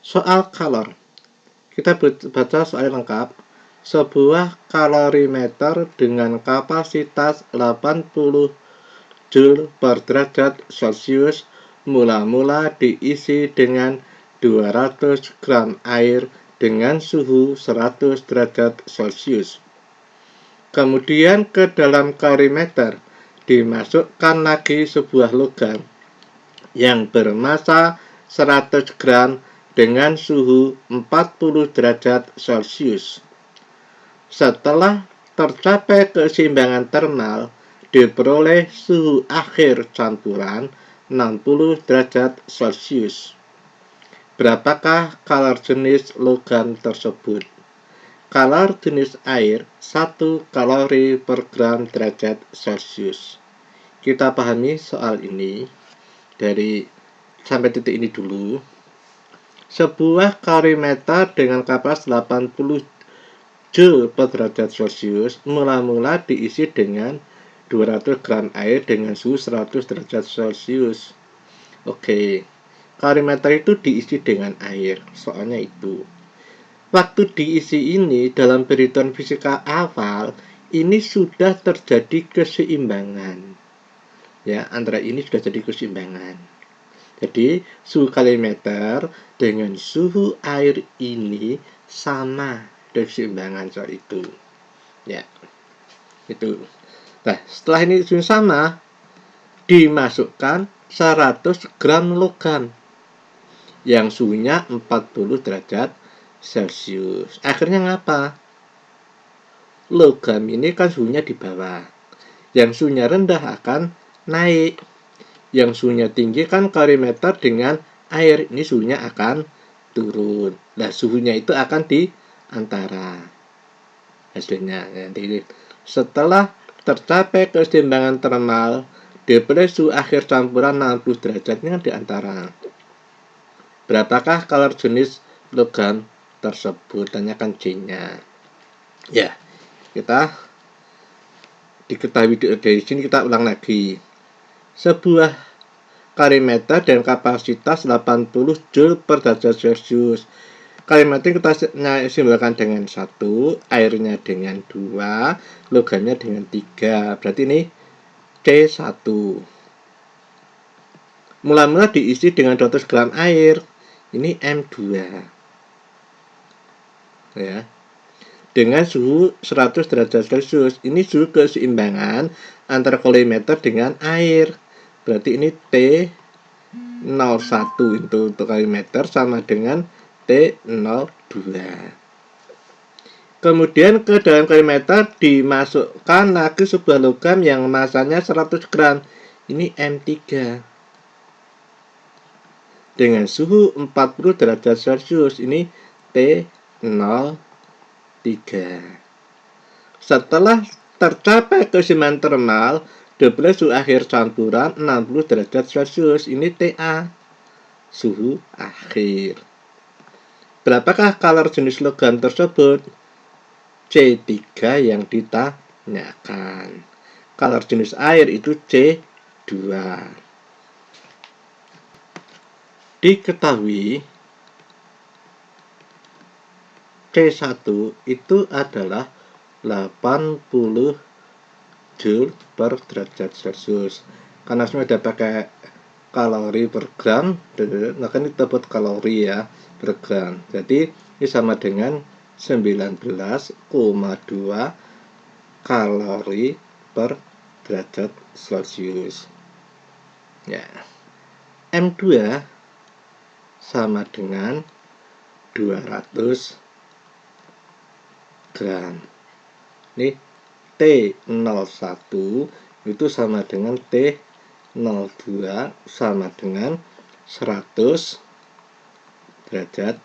Soal kalor. Kita baca soal lengkap. Sebuah kalorimeter dengan kapasitas 80 Joule per derajat Celcius mula-mula diisi dengan 200 gram air dengan suhu 100 derajat Celcius. Kemudian ke dalam kalorimeter dimasukkan lagi sebuah logam yang bermassa 100 gram dengan suhu 40 derajat Celcius. Setelah tercapai keseimbangan termal, diperoleh suhu akhir campuran 60 derajat Celcius. Berapakah kalor jenis logam tersebut? Kalor jenis air 1 kalori per gram derajat Celcius. Kita pahami soal ini dari sampai titik ini dulu. Sebuah kalorimeter dengan kapasitas 80 Joule per derajat Celcius mula-mula diisi dengan 200 gram air dengan suhu 100 derajat Celcius. Oke, kalorimeter itu diisi dengan air, soalnya itu. Waktu diisi ini dalam perhitungan fisika awal, ini sudah terjadi keseimbangan. Ya, antara ini sudah jadi keseimbangan. Jadi, suhu kalorimeter dengan suhu air ini sama, keseimbangan soal itu. Ya, itu. Nah, setelah ini sudah sama, dimasukkan 100 gram logam yang suhunya 40 derajat Celcius. Akhirnya ngapa? Logam ini kan suhunya di bawah. Yang suhunya rendah akan naik. Yang suhunya tinggi kan kalorimeter dengan air. Ini suhunya akan turun. Nah, suhunya itu akan di antara. Hasilnya nanti setelah tercapai keseimbangan termal, diperoleh suhu akhir campuran 60 derajat, ini kan di antara. Berapakah kalor jenis logam tersebut? Tanyakan C-nya. Ya, kita diketahui dari sini, kita ulang lagi. Sebuah kalorimeter dengan kapasitas 80 Joule per derajat Celcius. Kalorimeter kita simbolkan dengan 1, airnya dengan 2, logamnya dengan 3. Berarti ini C1. Mula-mula diisi dengan 200 gram air. Ini M2. Ya. Dengan suhu 100 derajat Celcius. Ini suhu keseimbangan antara kalorimeter dengan air. Berarti ini T01 itu untuk kalorimeter sama dengan T02. Kemudian ke dalam kalorimeter dimasukkan lagi sebuah logam yang masanya 100 gram. Ini M3. Dengan suhu 40 derajat Celcius. Ini T03. Setelah tercapai keseimbangan termal, diperoleh suhu akhir campuran 60 derajat Celcius. Ini TA, suhu akhir. Berapakah kalor jenis logam tersebut? C3 yang ditanyakan. Kalor jenis air itu C2. Diketahui C1 itu adalah 80 Joule per derajat Celcius. Karena semua ada pakai kalori per gram, maka ini dapat kalori ya per gram. Jadi ini sama dengan 19,2 kalori per derajat Celcius. Ya. M2 sama dengan 200 gram. Ini T01 itu sama dengan T02 sama dengan 100 derajat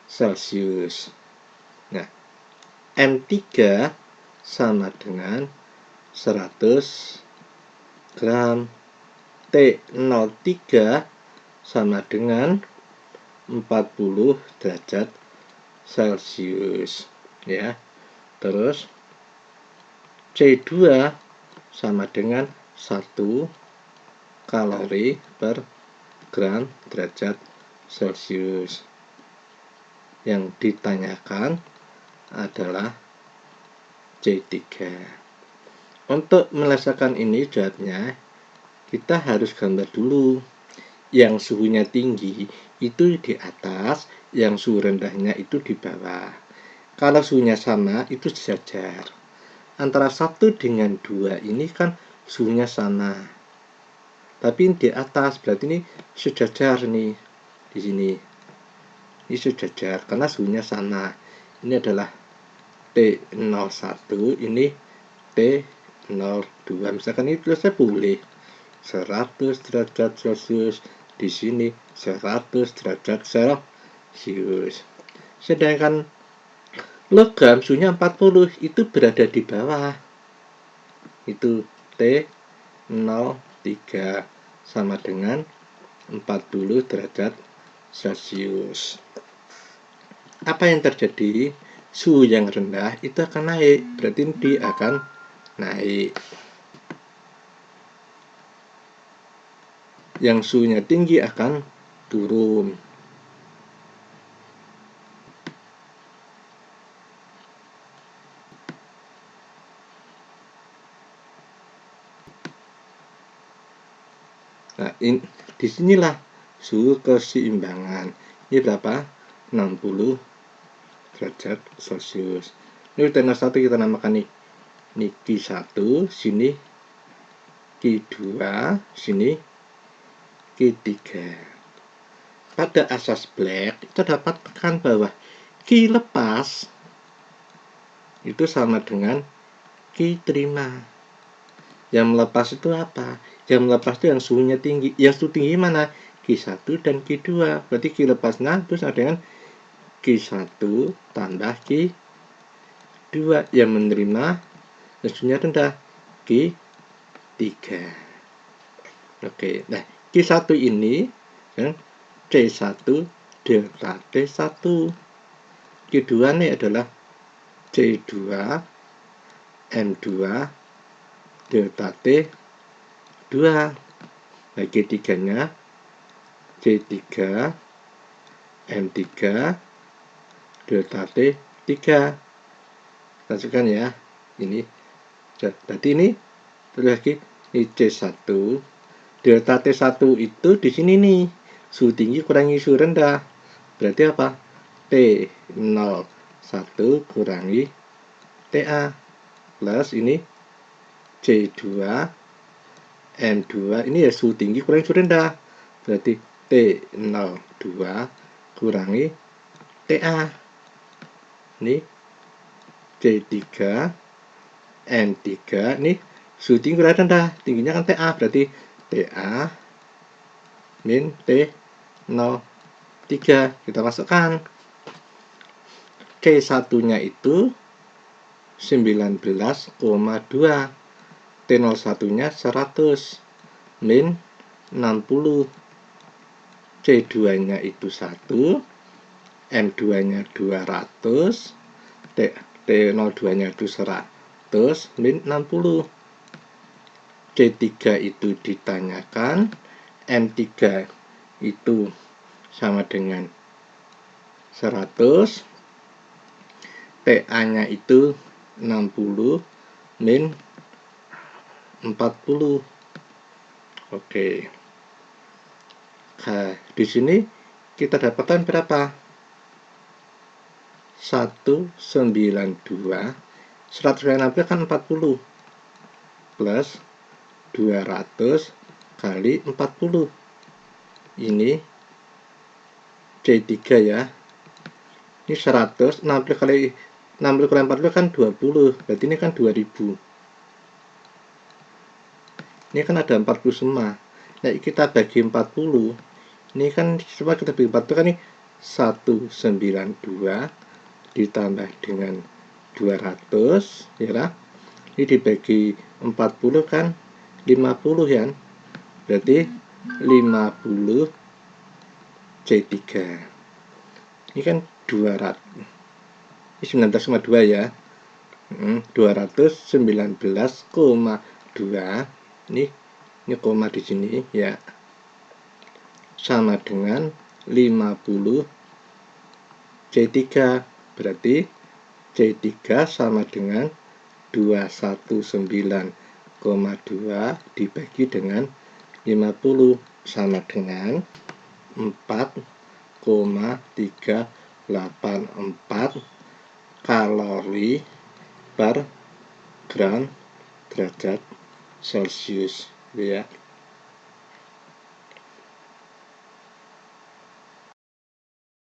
Celcius. Nah, M3 sama dengan 100 gram. T03 sama dengan 40 derajat Celcius. Ya. Terus C2 sama dengan 1 kalori per gram derajat Celcius. yang ditanyakan adalah C3. Untuk menyelesaikan ini jawabnya, kita harus gambar dulu. Yang suhunya tinggi itu di atas, yang suhu rendahnya itu di bawah. Kalau suhunya sama, itu sejajar. Antara 1 dengan 2 ini kan suhunya sama. Tapi di atas, berarti ini sejajar nih. Di sini. Ini sejajar, karena suhunya sama. Ini adalah T01, ini T02. Misalkan ini tulisnya boleh 100 derajat Celcius, di sini 100 derajat Celcius. Sedangkan logam suhunya 40 itu berada di bawah. Itu T03 sama dengan 40 derajat Celcius. Apa yang terjadi? Suhu yang rendah itu akan naik, berarti dia akan naik. Yang suhunya tinggi akan turun. Nah, disinilah suhu keseimbangan. Ini berapa? 60 derajat Celcius. Ini tenor 1 kita namakan nih. Ini Q1, sini Q2, sini Q3. Pada asas Black, kita dapatkan bahwa Q lepas itu sama dengan Q terima. Yang melepas itu apa? Yang melepas itu yang suhunya tinggi. Yang suhu tinggi mana? Q1 dan Q2. Berarti Q lepasnya terus ada dengan Q1 tambah Q2 yang menerima suhunya rendah Q3. Oke, nah Q1 ini kan C1 delta T1. Q2 ini adalah C2 M2 delta T2. Nah, Q3-nya C3 M3 delta T3. Masukkan ya. Ini. Jadi ini terus lagi ini C1 delta T1 itu di sini nih. Suhu tinggi kurangi suhu rendah. Berarti apa? T01 kurangi TA plus ini C2 M2 ini ya suhu tinggi kurangi suhu rendah. Berarti T02 kurangi TA. Ini C3 M3 ini suhu tinggi kurangi rendah. Tingginya kan TA, berarti TA min T03 kita masukkan. C1-nya itu 19,2. T01-nya 100 min 60. C2-nya itu 1, M2-nya 200, T02-nya itu 100 min 60. C3 itu ditanyakan, M3 itu sama dengan 100, TA-nya itu 60 min 40. Oke. Nah, di sini kita dapatkan berapa? 192. 190 kan 40 plus 200 kali 40. Ini C3 ya. Ini 100, 60 kali 40 kan 20. Berarti ini kan 2000. Ini kan ada 40 semua. Nah, kita bagi 40. Ini kan semua kita bagi 40 kan ini 192 ditambah dengan 200 ya lah. Ini dibagi 40 kan 50 ya. Berarti 50 C3. Ini kan 200. Ini 19,2 ya. 219,2. Ini koma di sini ya. Sama dengan 50 C3. Berarti C3 sama dengan 219,2 dibagi dengan 50 sama dengan 4,384 kalori per gram derajat Celcius, ya.